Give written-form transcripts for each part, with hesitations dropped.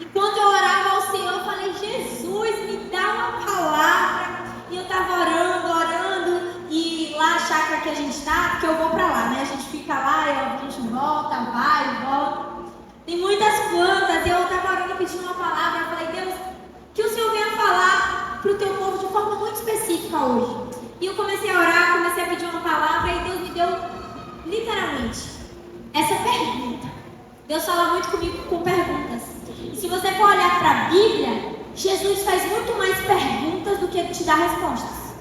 Enquanto eu orava ao Senhor, eu falei: Jesus, me dá uma palavra. E eu estava orando, e lá a chácara que a gente está, porque eu vou para lá, né? A gente fica lá, a gente volta, vai, volta. Tem muitas plantas, e eu estava orando pedindo uma palavra. Eu falei: Deus, que o Senhor venha falar para o teu povo de forma muito específica hoje. E eu comecei a orar, comecei a pedir uma palavra, e Deus me deu, literalmente, essa pergunta. Deus fala muito comigo com perguntas. E se você for olhar para a Bíblia, Jesus faz muito mais perguntas do que ele te dá respostas.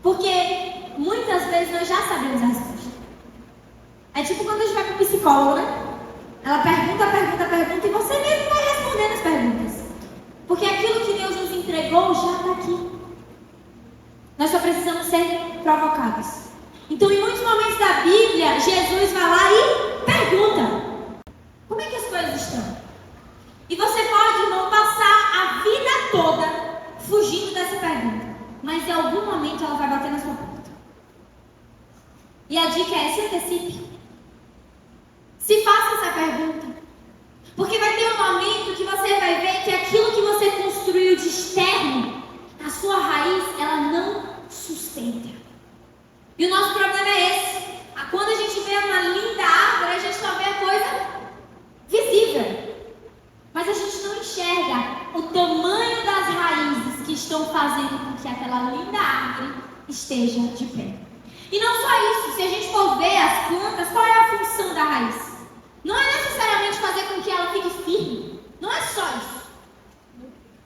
Porque muitas vezes nós já sabemos a resposta. É tipo quando a gente vai para o psicólogo, né? Ela pergunta, e você mesmo vai respondendo as perguntas. Porque aquilo que Deus nos entregou já está aqui. Nós só precisamos ser provocados. Então, em muitos momentos da Bíblia, Jesus vai lá e pergunta: como é que as coisas estão? E você pode, irmão, passar a vida toda fugindo dessa pergunta. Mas em algum momento ela vai bater na sua porta. E a dica é: se antecipe. Se faça essa pergunta. Porque vai ter um momento que você vai ver que aquilo que você construiu de externo, a sua raiz, ela não sustenta. E o nosso problema é esse. Quando a gente vê uma linda árvore, a gente só vê a coisa visível. Mas a gente não enxerga o tamanho das raízes que estão fazendo com que aquela linda árvore esteja de pé. E não só isso, se a gente for ver as plantas, qual é a função da raiz? Não é necessariamente fazer com que ela fique firme. Não é só isso.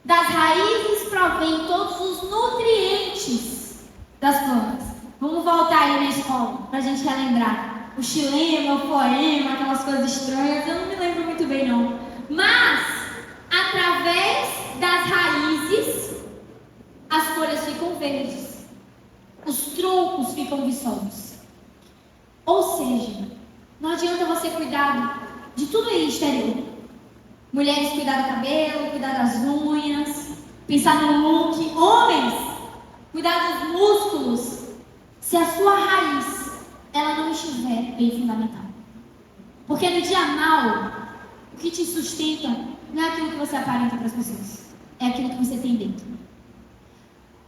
Das raízes provém todos os nutrientes das plantas. Vamos voltar aí na escola, para a gente relembrar. O xilema, o poema, aquelas coisas estranhas, eu não me lembro muito bem não. Mas, através das raízes, as folhas ficam verdes. Os troncos ficam viçosos. Ou seja, não adianta você cuidar de tudo aí exterior. Mulheres cuidar do cabelo, cuidar das unhas, pensar no look. Homens, cuidar dos músculos. Se a sua raiz, ela não estiver bem fundamentada. Porque no dia mal, o que te sustenta não é aquilo que você aparenta para as pessoas. É aquilo que você tem dentro.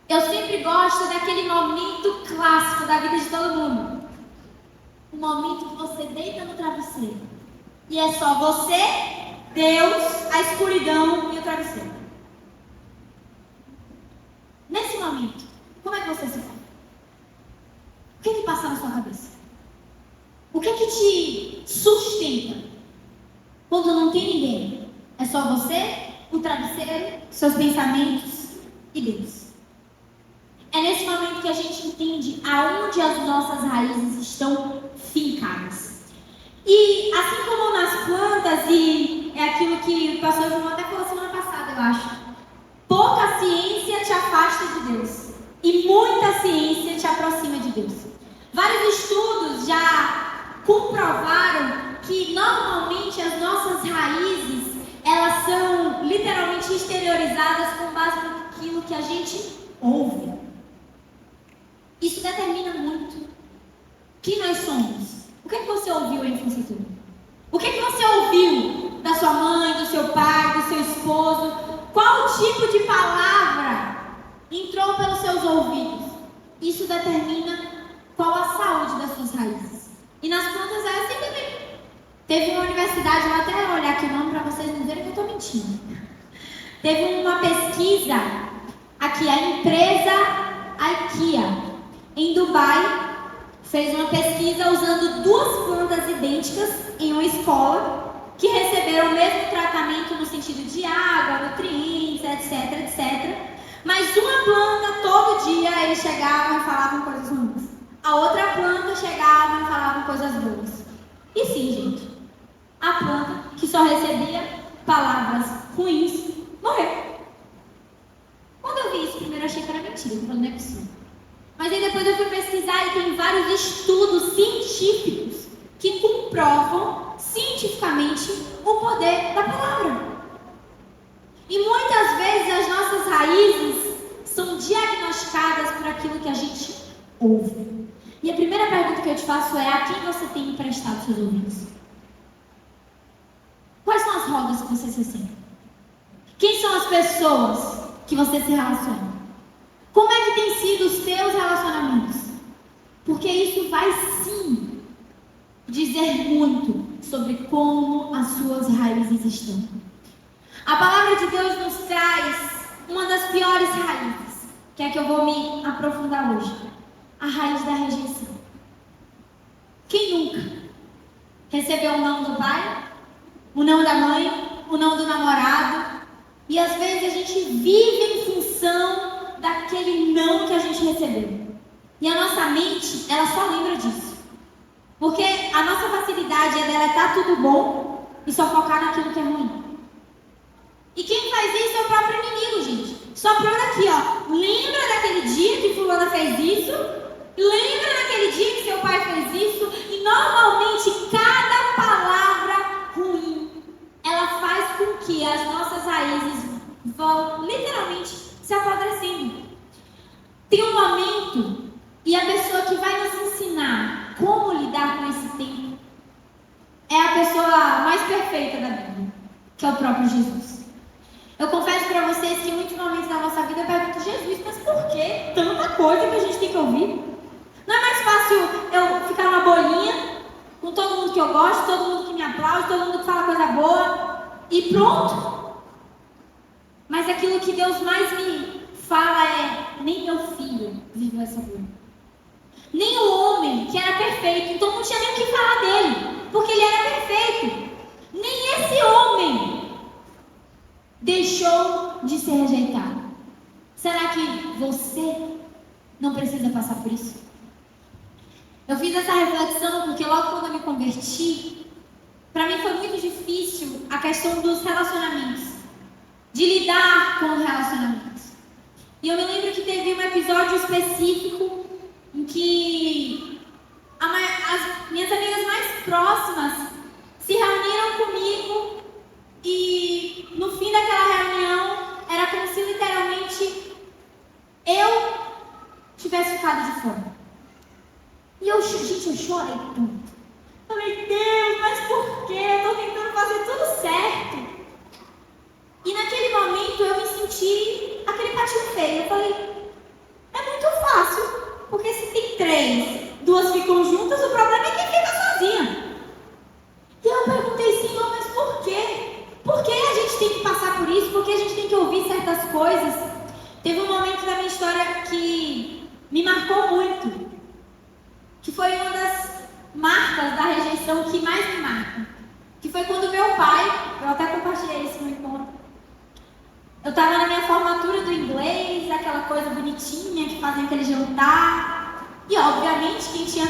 Eu sempre gosto daquele momento clássico da vida de todo mundo. O momento que você deita no travesseiro. E é só você, Deus, a escuridão e o travesseiro. Nesse momento, como é que você se fala? O que passa na sua cabeça? O que te sustenta? Quando não tem ninguém, é só você, o travesseiro, seus pensamentos e Deus. É nesse momento que a gente entende aonde as nossas raízes estão fincadas. E assim como nas plantas, e é aquilo que o pastor João até falou semana passada, eu acho. Pouca ciência te afasta de Deus. E muita ciência te aproxima de Deus. Vários estudos já comprovaram que normalmente as nossas raízes, elas são literalmente exteriorizadas com base naquilo que a gente ouve. Isso determina muito quem nós somos. O que você ouviu em infância toda? O que você ouviu da sua mãe, do seu pai, do seu esposo? Qual tipo de palavra entrou pelos seus ouvidos? Isso determina qual a saúde das suas raízes. E nas plantas é assim também. Teve uma universidade, eu vou até olhar aqui o nome para vocês não dizerem que eu estou mentindo. Teve uma pesquisa, aqui a empresa IKEA, em Dubai, fez uma pesquisa usando duas plantas idênticas em uma escola, que receberam o mesmo tratamento no sentido de água, nutrientes, etc, etc. Mas uma planta, todo dia, eles chegavam e falavam coisas ruins. A outra planta chegava e falava coisas boas. E sim, gente, a planta que só recebia palavras ruins, morreu. Quando eu vi isso, primeiro eu achei que era mentira, eu falei, não é possível. Mas aí depois eu fui pesquisar e tem vários estudos científicos que comprovam cientificamente o poder da palavra. E muitas vezes as nossas raízes são diagnosticadas por aquilo que a gente ouve. E a primeira pergunta que eu te faço é: a quem você tem emprestado seus ouvidos? Quais são as rodas que você se sente? Quem são as pessoas que você se relaciona? Como é que tem sido os teus relacionamentos? Porque isso vai sim dizer muito sobre como as suas raízes estão. A palavra de Deus nos traz uma das piores raízes, que é a que eu vou me aprofundar hoje. A raiz da rejeição. Quem nunca recebeu o não do pai, o não da mãe, o não do namorado? E às vezes a gente vive em função daquele não que a gente recebeu. E a nossa mente, ela só lembra disso. Porque a nossa facilidade é deletar tudo bom e só focar naquilo que é ruim. E quem faz isso é o próprio inimigo, gente. Só por aqui, ó. Lembra daquele dia que fulana fez isso? Lembra daquele dia que seu pai fez isso? E normalmente cada palavra ruim, ela faz com que as nossas raízes vão literalmente se apodrecendo. Tem um momento, e a pessoa que vai nos ensinar como lidar com esse tempo é a pessoa mais perfeita da Bíblia, que é o próprio Jesus. Eu confesso para vocês que em muitos momentos da nossa vida eu pergunto: Jesus, mas por que tanta coisa que a gente tem que ouvir? Não é mais fácil eu ficar numa bolinha com todo mundo que eu gosto, todo mundo que me aplaude, todo mundo que fala coisa boa e pronto? Mas aquilo que Deus mais me fala é: nem meu filho viveu essa vida. Nem o homem que era perfeito, então não tinha nem o que falar dele, porque ele era perfeito. Nem esse homem deixou de ser rejeitado. Será que você não precisa passar por isso? Eu fiz essa reflexão porque logo quando eu me converti, para mim foi muito difícil a questão dos relacionamentos, de lidar com os relacionamentos. E eu me lembro que teve um episódio específico em que as minhas amigas mais próximas se reuniram comigo e no fim daquela reunião era como se literalmente eu tivesse ficado de fora. E eu chorei tanto. Falei: Deus, mas por quê? Eu estou tentando fazer tudo certo. E naquele momento eu me senti aquele patinho feio. Eu falei: é muito fácil, porque se tem 3, 2 ficam juntas, o problema é quem fica sozinha. E eu perguntei: Senhor, mas por quê? Por que a gente tem que passar por isso? Por que a gente tem que ouvir certas coisas? Teve um momento da minha história que me marcou muito, que foi uma das marcas da rejeição que mais me marca, que foi quando meu pai, eu até compartilhei isso no encontro, eu estava na minha formatura do inglês, aquela coisa bonitinha que fazem aquele jantar, e obviamente quem tinha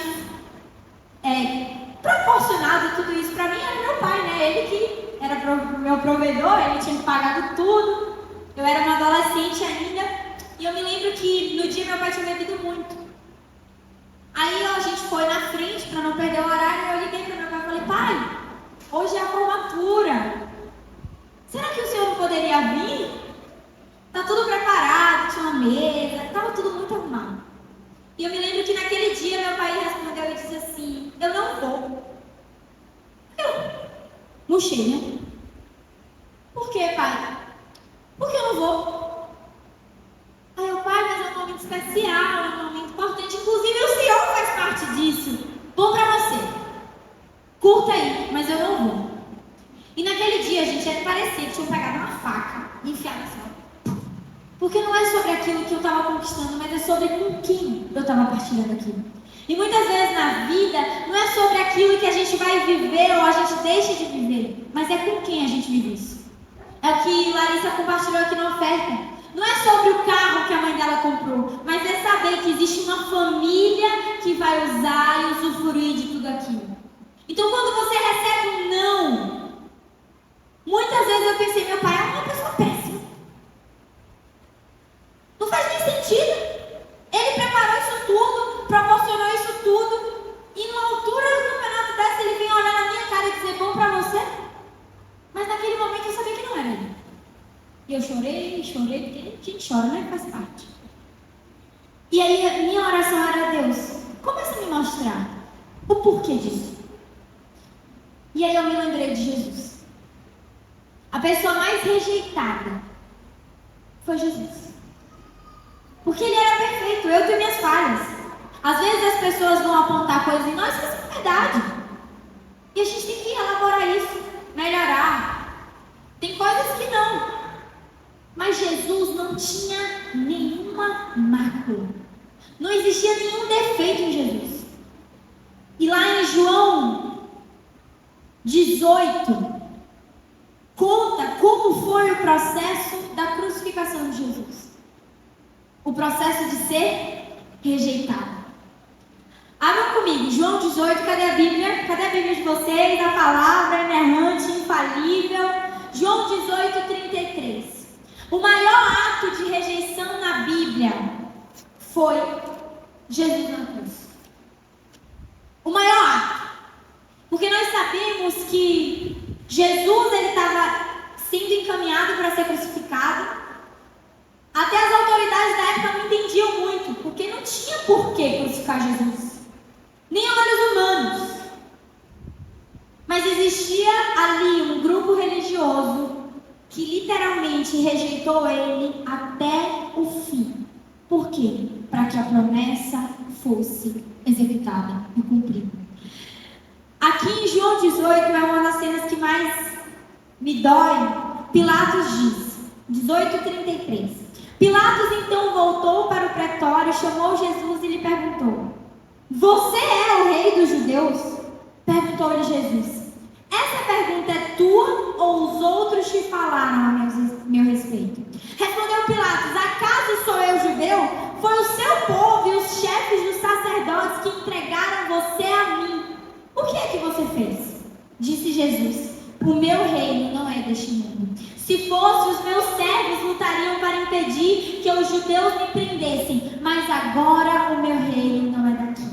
proporcionado tudo isso para mim era meu pai, né? Ele que era meu provedor, ele tinha pagado tudo, eu era uma adolescente ainda, e eu me lembro que no dia meu pai tinha bebido muito. Aí a gente foi na frente para não perder o horário. Eu liguei para meu pai e falei: pai, hoje é a formatura. Será que o senhor não poderia vir? Tá tudo preparado, tinha uma mesa, estava tudo muito arrumado. E eu me lembro que naquele dia meu pai respondeu e disse assim: eu não vou. Eu murchei, né? Por que, pai? Porque eu não vou. Aí eu: pai, mas é um momento especial, é um momento importante, inclusive o senhor faz parte disso. Bom pra você. Curta aí, mas eu não vou. E naquele dia, gente, parecia que tinham pegado uma faca e enfiado assim. Porque não é sobre aquilo que eu estava conquistando, mas é sobre com quem eu estava partilhando aquilo. E muitas vezes na vida, não é sobre aquilo que a gente vai viver ou a gente deixa de viver, mas é com quem a gente vive isso. É o que Larissa compartilhou aqui na oferta. Não é sobre o carro que a mãe dela comprou, mas é saber que existe uma família que vai usar e usufruir de tudo aquilo. Então, quando você recebe um não, muitas vezes eu pensei: meu pai é uma pessoa péssima. Não faz nem sentido. Ele preparou isso tudo, proporcionou isso tudo, e numa altura do campeonato dessa ele vem olhar na minha cara e dizer: bom pra você? Mas naquele momento eu sabia que não era ele. E eu chorei, porque quem chora, né? Faz parte. E aí a minha oração era: Deus, começa a me mostrar o porquê disso. E aí eu me lembrei de Jesus. a pessoa mais rejeitada foi Jesus. Porque ele era perfeito, eu tenho minhas falhas. Às vezes as pessoas vão apontar coisas em nós que são verdade. E a gente tem que elaborar isso, melhorar. Tem coisas que não. Mas Jesus não tinha nenhuma mácula. Não existia nenhum defeito em Jesus. E lá em João 18, conta como foi o processo da crucificação de Jesus. O processo de ser rejeitado. Abram comigo, João 18, cadê a Bíblia? Cadê a Bíblia de vocês? A palavra inerrante, infalível. João 18, 33. O maior ato de rejeição na Bíblia foi Jesus na cruz. O maior ato. Porque nós sabemos que Jesus estava sendo encaminhado para ser crucificado. Até as autoridades da época não entendiam muito, porque não tinha por que crucificar Jesus. Nem a olhos humanos. Mas existia ali um grupo religioso que literalmente rejeitou ele até o fim. Por quê? Para que a promessa fosse executada e cumprida. Aqui em João 18 é uma das cenas que mais me dói. Pilatos diz, 18:33. Pilatos então voltou para o pretório, chamou Jesus e lhe perguntou: você é o rei dos judeus? Perguntou-lhe Jesus: essa pergunta é tua ou os outros te falaram a meu respeito? Respondeu Pilatos: acaso sou eu judeu? Foi o seu povo e os chefes dos sacerdotes que entregaram você a mim. O que é que você fez? Disse Jesus: o meu reino não é deste mundo. Se fosse, os meus servos lutariam para impedir que os judeus me prendessem, mas agora o meu reino não é daqui.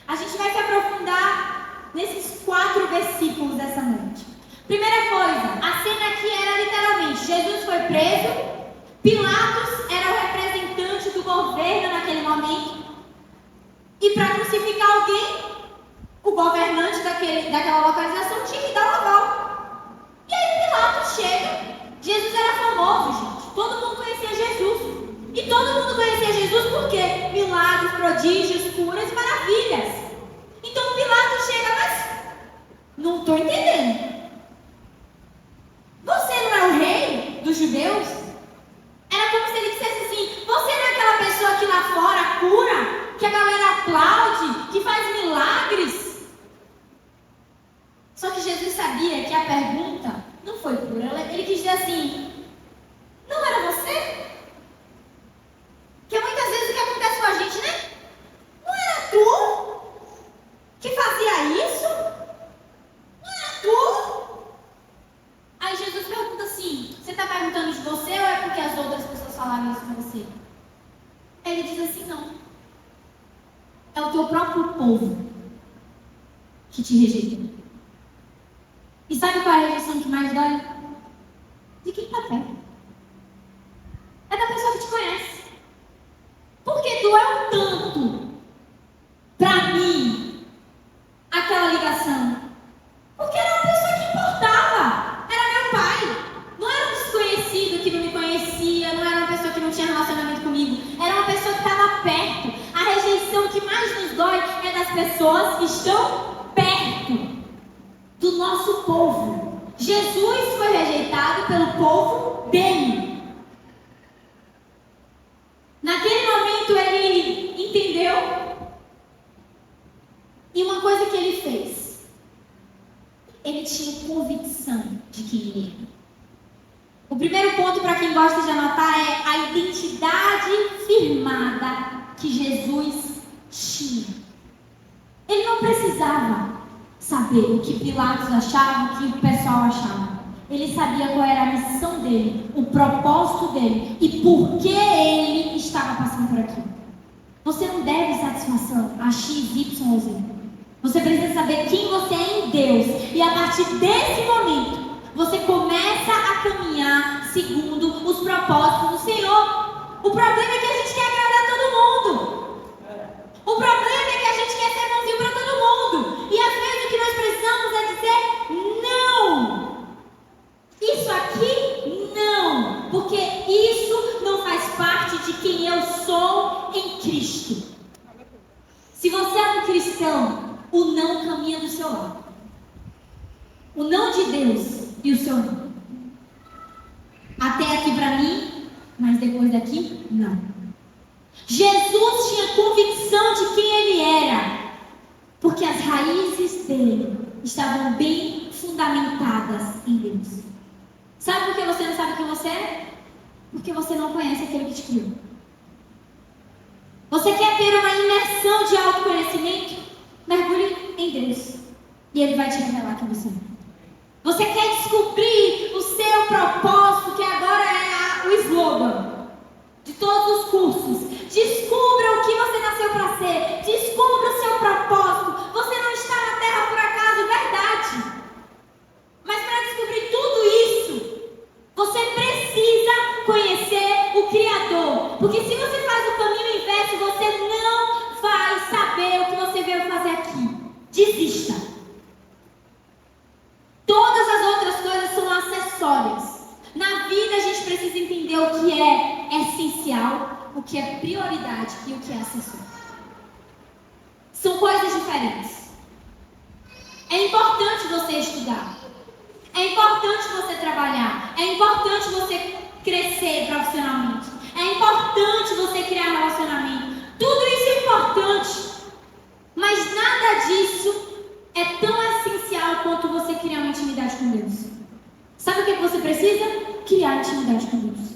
A gente vai se aprofundar nesses 4 versículos dessa noite. Primeira coisa, a cena aqui era literalmente: Jesus foi preso, Pilatos era o representante do governo naquele momento, e para crucificar alguém, o governante daquela localização tinha que dar o aval. E aí Pilatos chega. Jesus era famoso, gente. Todo mundo conhecia Jesus. E todo mundo conhecia Jesus por quê? Milagres, prodígios, curas e maravilhas. Então Pilatos chega, mas não estou entendendo. Você não é o rei dos judeus? Era como se ele dissesse assim: você não é aquela pessoa que lá fora cura, que a galera aplaude, que faz milagres? Só que Jesus sabia que a pergunta não foi pura. Ele quis dizer assim: não era você? Que muitas vezes o que acontece com a gente, né? Não era tu que fazia isso? Não era tu? Aí Jesus pergunta assim: você está perguntando de você ou é porque as outras pessoas falaram isso para você? Ele diz assim: não. É o teu próprio povo que te rejeitou. E sabe qual é a rejeição que mais dói? De quem está perto. É da pessoa que te conhece. Porque doeu tanto para mim aquela ligação. Porque era uma pessoa que importava. Era meu pai. Não era um desconhecido que não me conhecia. Não era uma pessoa que não tinha relacionamento comigo. Era uma pessoa que estava perto. A rejeição que mais nos dói é das pessoas que estão perto do nosso povo. Jesus foi rejeitado pelo povo dele. Naquele momento ele entendeu. E uma coisa que ele fez: ele tinha convicção de quem ele era. O primeiro ponto para quem gosta de anotar é a identidade firmada que Jesus tinha. Ele não precisava saber o que Pilatos achava, o que o pessoal achava. Ele sabia qual era a missão dele, o propósito dele e por que ele estava passando por aquilo. Você não deve satisfação a X, Y ou Z. Você precisa saber quem você é em Deus. E a partir desse momento, você começa a caminhar segundo os propósitos do Senhor. O problema é que a gente quer agradar todo mundo. O problema é que a gente quer ser bonzinho para todo mundo. E às vezes o que nós precisamos é dizer: não! Isso aqui Se você é um cristão, o não caminha do seu lado. O não de Deus e o seu não. Até aqui para mim, mas depois daqui, não. Jesus tinha convicção de quem ele era, porque as raízes dele estavam bem fundamentadas em Deus. Sabe por que você não sabe quem você é? Porque você não conhece aquele que te criou. Você quer ter uma imersão de autoconhecimento? Mergulhe em Deus e Ele vai te revelar quem você é. Você quer descobrir o seu propósito, que agora é o slogan de todos os cursos. Descubra o que você nasceu para ser. Descubra o seu propósito. Você não está na terra por acaso, verdade. Mas para descobrir tudo isso, você precisa conhecer o Criador. Porque se você faz o caminho inverso, você não vai saber o que você veio fazer aqui. Desista. Todas as outras coisas são acessórias. Na vida a gente precisa entender o que é essencial, o que é prioridade e o que é acessório. São coisas diferentes. É importante você estudar. É importante você trabalhar. É importante você crescer profissionalmente. É importante você criar relacionamento. Tudo isso é importante. Mas nada disso é tão essencial quanto você criar uma intimidade com Deus. Sabe o que você precisa? Criar intimidade com Deus.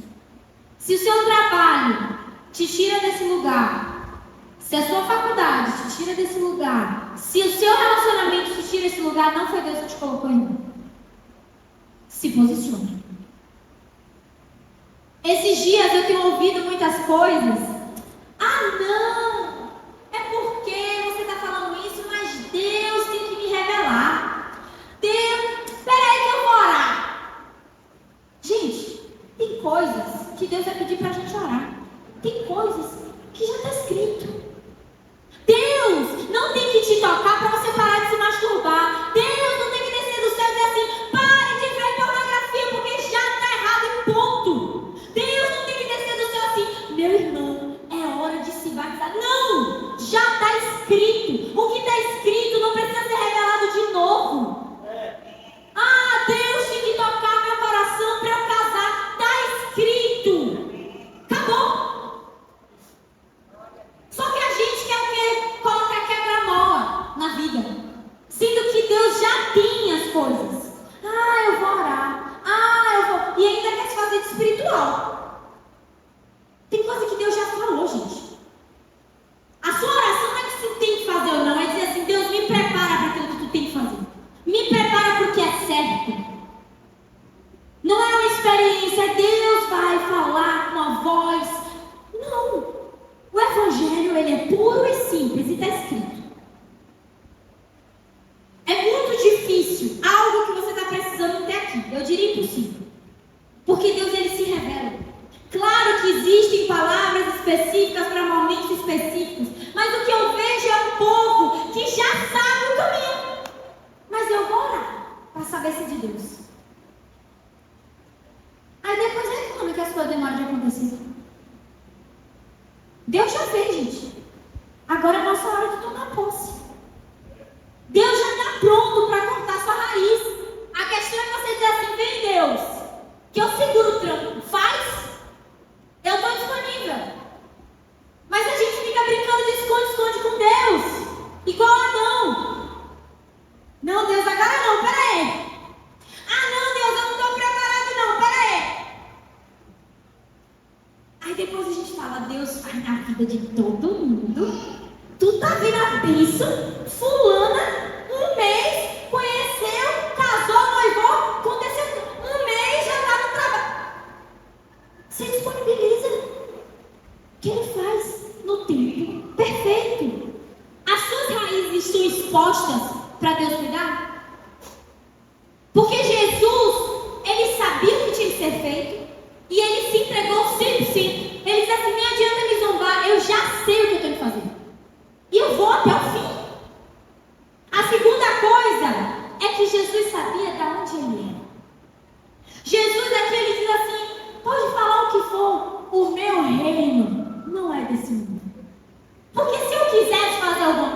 Se o seu trabalho te tira desse lugar, se a sua faculdade te tira desse lugar, se o seu relacionamento te tira desse lugar, não foi Deus que te colocou ainda. Se posicione. Esses dias eu tenho ouvido muitas coisas. Ah, não! É porque você está falando isso, mas Deus tem que me revelar. Deus, espera aí que eu vou orar. Gente, tem coisas que Deus vai pedir para a gente orar. Tem coisas que já está escrito. Deus não tem que te tocar para você parar de se masturbar. Deus não tem que descer do céu e dizer assim: pare de ver pornografia porque já está errado e ponto. Deus não tem que descer do céu assim: meu irmão, é hora de se batizar. Não! Já está escrito. O que está escrito não precisa ser revelado de novo. Ah, Deus tem que tocar meu coração para eu casar. Está escrito. Acabou. Só que a gente quer o quê? Colocar quebra-mola na vida. Sendo que Deus já tem as coisas. Ah, eu vou orar. Ah, eu vou. E ainda quer se fazer de espiritual. Tem coisa que Deus já falou, gente. A sua oração não é que você tem que fazer ou não. É dizer assim: Deus, me prepara para aquilo que tu tem que fazer. Me prepara para o que é certo. Não é uma experiência. Deus vai falar com uma voz. Não. O Evangelho, ele é puro e simples e está escrito. É muito difícil algo que você está precisando ter aqui. Eu diria impossível. Porque Deus, ele se revela. Claro que existem palavras específicas para momentos específicos. Mas o que eu vejo é um povo que já sabe o caminho. Mas eu vou orar para saber se é de Deus. Aí depois reclama que as coisas demoram de acontecer. Deus já fez, gente. Agora é a nossa hora de tomar posse. Deus já está pronto para cortar sua raiz. A questão é você dizer assim: vem Deus, que eu seguro o tranco. Faz. Eu estou disponível. Mas a gente fica brincando de esconde-esconde com Deus. Igual Adão. Não, Deus, agora não, pera aí. Ah, não, Deus, eu não estou preparado não, pera aí. Aí depois a gente fala: Deus faz na vida de todo mundo. Tu tá vendo a bênção? Fulana, um mês, conheceu, casou, noivou, aconteceu, um mês já tá no trabalho. Você disponibiliza. O que ele faz no tempo perfeito. As suas raízes estão expostas para Deus cuidar? Porque Jesus, ele sabia o que tinha que ser feito e ele se entregou 100%. Ele disse assim: nem adianta me zombar, eu já sei o que eu tenho que fazer. E eu vou até o fim. A segunda coisa é que Jesus sabia de onde ele era. Jesus aqui, ele diz assim: pode falar o que for, o meu reino não é desse mundo. Porque se eu quisesse fazer alguma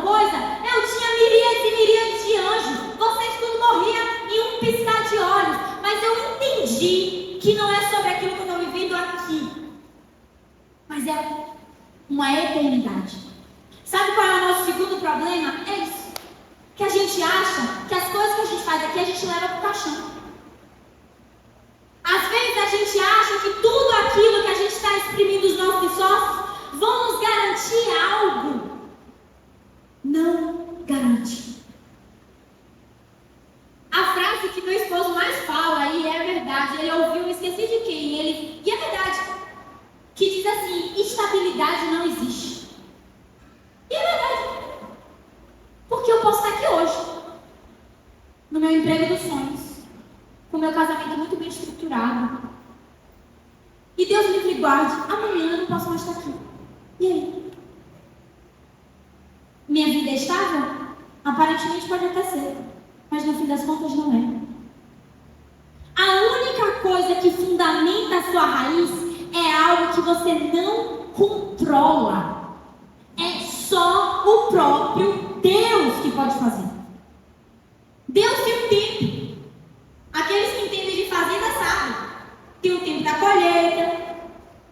que não é sobre aquilo que eu estou vivendo aqui, mas é uma eternidade. Sabe qual é o nosso segundo problema? É isso. Que a gente acha que as coisas que a gente faz aqui, a gente leva para o caixão. Às vezes a gente acha que tudo aquilo que a gente está exprimindo dos nossos esforços vão nos garantir algo. Não garante. A frase que meu esposo mais fala aí é a verdade. Ele ouviu, esqueci de quem. E é verdade. Que diz assim: estabilidade não existe. E é verdade. Porque eu posso estar aqui hoje, no meu emprego dos sonhos, com o meu casamento muito bem estruturado. E Deus me livre e guarde, amanhã eu não posso mais estar aqui. E aí? Minha vida é estável? Aparentemente pode até ser, mas no fim das contas não é. A única coisa que fundamenta a sua raiz é algo que você não controla. É só o próprio Deus que pode fazer. Deus tem um tempo. Aqueles que entendem de fazenda sabem. Tem um tempo da colheita,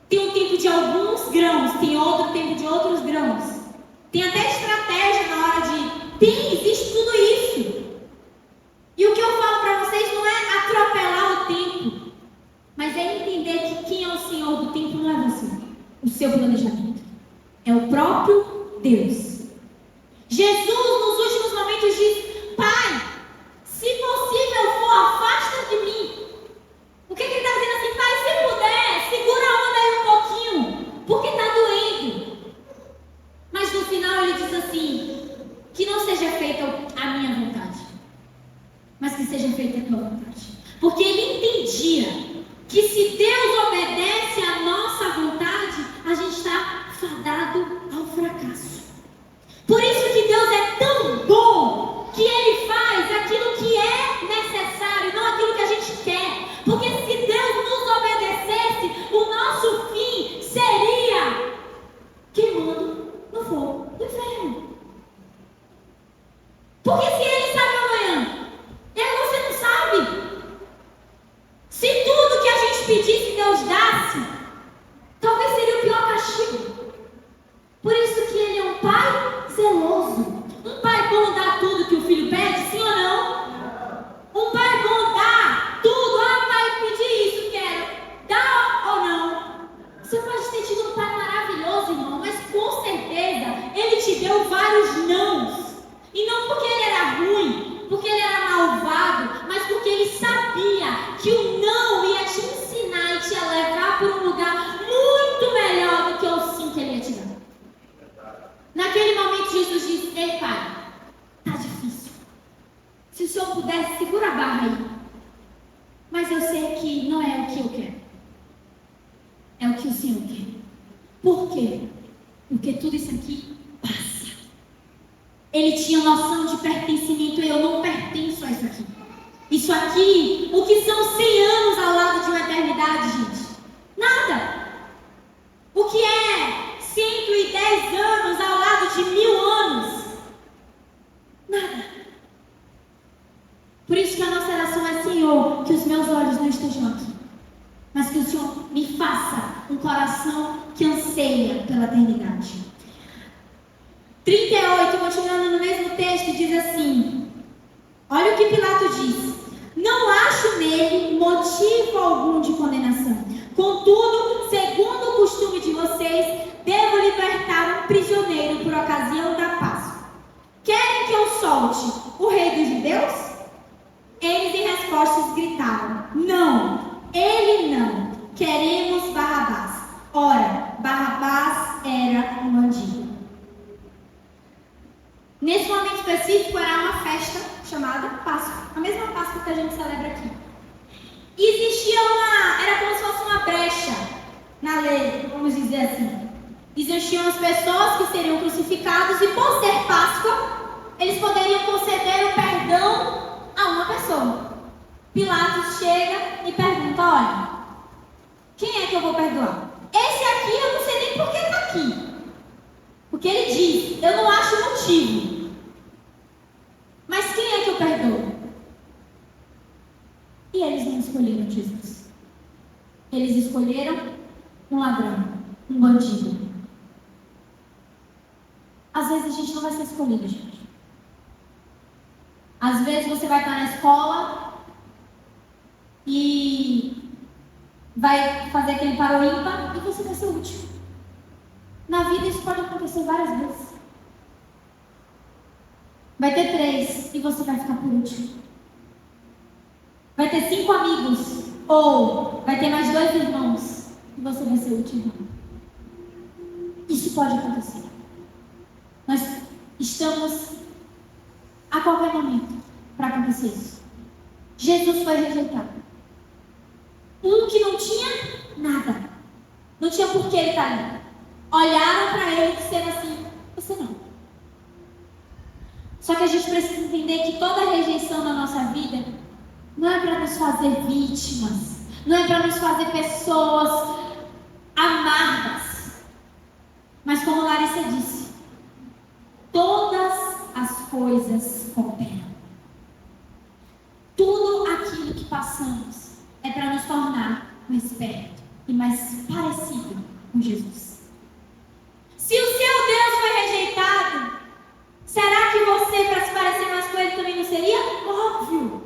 tem um tempo de alguns grãos, tem outro tempo de outros grãos. Tem até estratégia na hora de... existe tudo isso. E o que eu falo para vocês não é atropelar o tempo, mas é entender que quem é o Senhor do tempo não é você, o seu planejamento. É o próprio Deus. Jesus, nos últimos momentos, diz: Pai, se possível for, afasta de mim. O que ele está dizendo assim? Pai, se puder, segura a onda aí um pouquinho, porque está doendo. Mas no final ele diz assim: que não seja feita a minha vontade, mas que seja feita a tua vontade. Porque ele entendia que se Deus obedece à nossa vontade, a gente está fadado ao fracasso. Por isso que Deus é tão bom, que Ele faz aquilo que é necessário, não aquilo que a gente quer. Porque se Deus nos obedecesse, o nosso fim seria queimando no fogo do inferno. Porque se Ele sabe amanhã, você não sabe. Se tudo que a gente pedisse Deus dasse, talvez seria o pior castigo. Por isso que Ele é um Pai zeloso. Um pai bom dá tudo que o filho pede, sim ou não? Um pai bom dá tudo. Ah, pai, pedi isso, quero. Dá ou não? Você pode ter tido um pai maravilhoso, irmão, mas com certeza Ele te deu vários nãos. E não porque Ele era ruim, porque Ele era malvado, mas porque Ele sabia que o não ia te ensinar e te levar para um lugar muito melhor do que o sim que Ele ia te dar. Naquele momento Jesus disse: ei, Pai, tá difícil. Se o Senhor pudesse, segura a barra aí. Mas eu sei que não é o que eu quero, é o que o Senhor quer. Por quê? Porque tudo isso aqui passa. Ele tinha noção de pertencimento. Eu não pertenço a isso aqui. Isso aqui, o que são 100 anos ao lado de uma eternidade, gente? Nada. O que é 110 anos ao lado de 1000 anos? Nada. Por isso que a nossa oração é: Senhor, que os meus olhos não estejam aqui, mas que o Senhor me faça um coração que anseia pela eternidade. 38, continuando no mesmo texto, diz assim: olha o que Pilatos diz: não acho nele motivo algum de condenação. Contudo, segundo o costume de vocês, devo libertar um prisioneiro por ocasião da Páscoa. Querem que eu solte o rei dos judeus? Eles em resposta gritaram: não, ele não. Queremos Barrabás. Ora, Barrabás era um bandido. Nesse momento específico era uma festa chamada Páscoa. A mesma Páscoa que a gente celebra aqui. Existia era como se fosse uma brecha na lei, vamos dizer assim. Existiam as pessoas que seriam crucificadas e por ser Páscoa, eles poderiam conceder o perdão a uma pessoa. Pilatos chega e pergunta: olha, quem é que eu vou perdoar? Esse aqui eu não sei nem por que está aqui. Porque ele diz: eu não acho motivo. Mas quem é que eu perdoo? E eles não escolheram Jesus. Eles escolheram um ladrão, um bandido. Às vezes a gente não vai ser escolhido, gente. Às vezes você vai estar na escola e vai fazer aquele para o ímpar e você vai ser o último. Na vida isso pode acontecer várias vezes. Vai ter 3 e você vai ficar por último. Vai ter 5 amigos, ou vai ter mais 2 irmãos, e você vai ser o último. Isso pode acontecer. Nós estamos a qualquer momento para acontecer isso. Jesus foi rejeitado. Um que não tinha nada, não tinha por que ele estar ali. Olharam para ele e disseram assim: você não. Só que a gente precisa entender que toda rejeição na nossa vida não é para nos fazer vítimas, não é para nos fazer pessoas amargas. Mas como Larissa disse, todas as coisas cooperam. Tudo aquilo que passamos é para nos tornar mais perto e mais parecido com Jesus. Se o seu Deus foi rejeitado, será que você, para se parecer mais com ele, também não seria? Óbvio.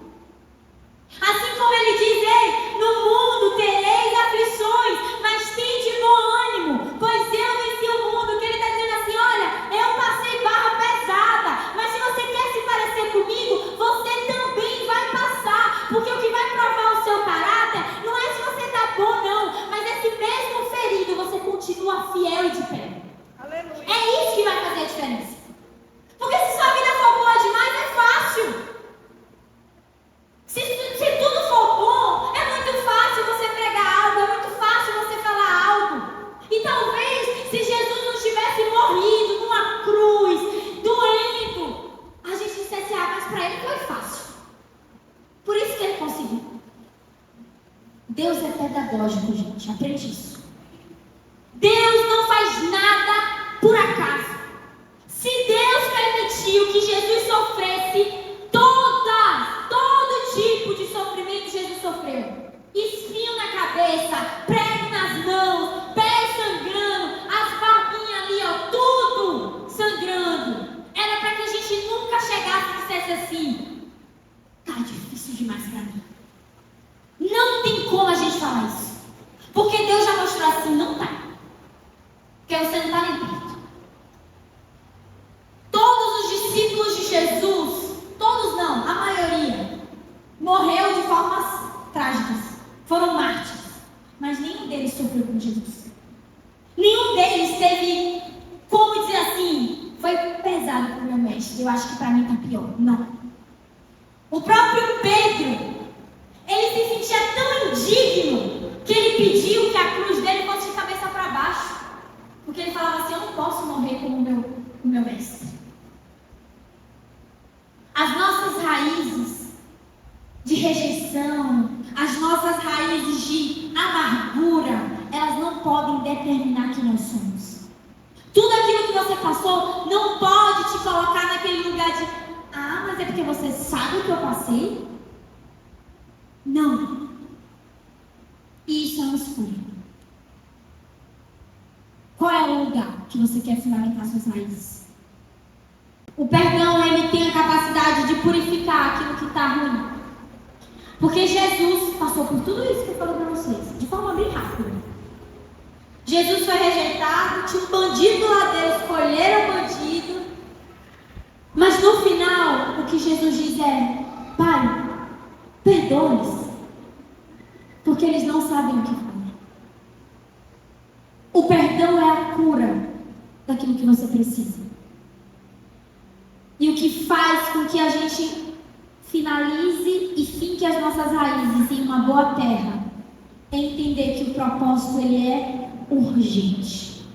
Assim como ele diz: ei, no mundo tereis aflições, mas tende bom ânimo, pois eu venci o mundo. Que ele está dizendo assim: olha, eu passei barra pesada, mas se você quer se parecer comigo, você também vai passar, porque o que vai provar o seu caráter não é se você está bom, não, mas esse mesmo ferido você continua fiel e de pé. Aleluia. É isso que vai fazer a diferença. Porque se sua vida for boa demais, é fácil. Se tudo for bom, é muito fácil você pregar algo, é muito fácil você falar algo. E talvez, se Jesus não tivesse morrido numa cruz, doendo, a gente dissesse: mas para ele foi fácil. Por isso que ele conseguiu. Deus é pedagógico, gente, aprende isso. Deus não faz nada por acaso. Se Deus permitiu que Jesus sofresse todo tipo de sofrimento, Jesus sofreu. Espinho na cabeça, prego nas mãos, pés sangrando, as barbinhas ali, ó, tudo sangrando. Era para que a gente nunca chegasse e dissesse assim: tá difícil demais para mim. Não tem como a gente falar isso. Porque Deus já mostrou assim: não tá. Porque você não está nem perto. Todos os discípulos de Jesus, todos não, a maioria, morreu de formas trágicas. Foram mártires. Mas nenhum deles sofreu com Jesus. Nenhum deles teve, como dizer assim, foi pesado para o meu mestre, eu acho que para mim está pior. Não. O próprio Pedro, ele se sentia tão indigno que ele pediu que a cruz dele fosse de cabeça para baixo. Porque ele falava assim: eu não posso morrer como o meu mestre. As nossas raízes de rejeição, as nossas raízes de amargura, elas não podem determinar quem nós somos. Tudo aquilo que você passou não pode te colocar naquele lugar de: mas é porque você sabe o que eu passei? Não. Isso é uma escolha. Qual é o lugar que você quer fundamentar suas raízes? O perdão, ele tem a capacidade de purificar aquilo que está ruim. Porque Jesus passou por tudo isso que eu falei para vocês, de forma bem rápida. Jesus foi rejeitado, tinha um bandido do lado dele, escolheram o bandido. Mas no final, o que Jesus diz é: Pai, perdoe-os, porque eles não sabem o que fazem. O perdão é a cura daquilo que você precisa. E o que faz com que a gente finalize e finque as nossas raízes em uma boa terra é entender que o propósito, ele é urgente.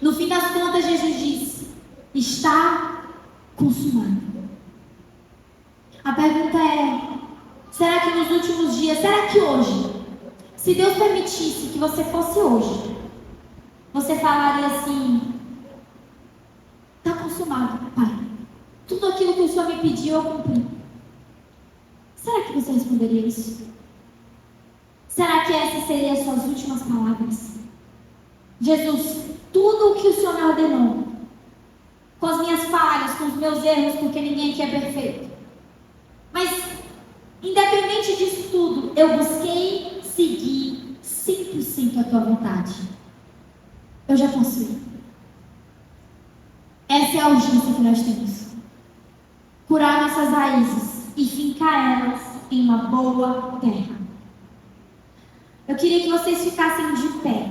No fim das contas, Jesus diz: está consumado. A pergunta é: será que nos últimos dias, será que hoje, se Deus permitisse que você fosse hoje, você falaria assim: está consumado, Pai, tudo aquilo que o Senhor me pediu eu cumpri? Será que você responderia isso? Será que essas seriam as suas últimas palavras? Jesus, tudo o que o Senhor me ordenou, com as minhas falhas, com os meus erros, porque ninguém aqui é perfeito. Mas, independente disso tudo, eu busquei seguir 100% a tua vontade. Eu já consegui. Essa é a urgência que nós temos. Curar nossas raízes e fincar elas em uma boa terra. Eu queria que vocês ficassem de pé.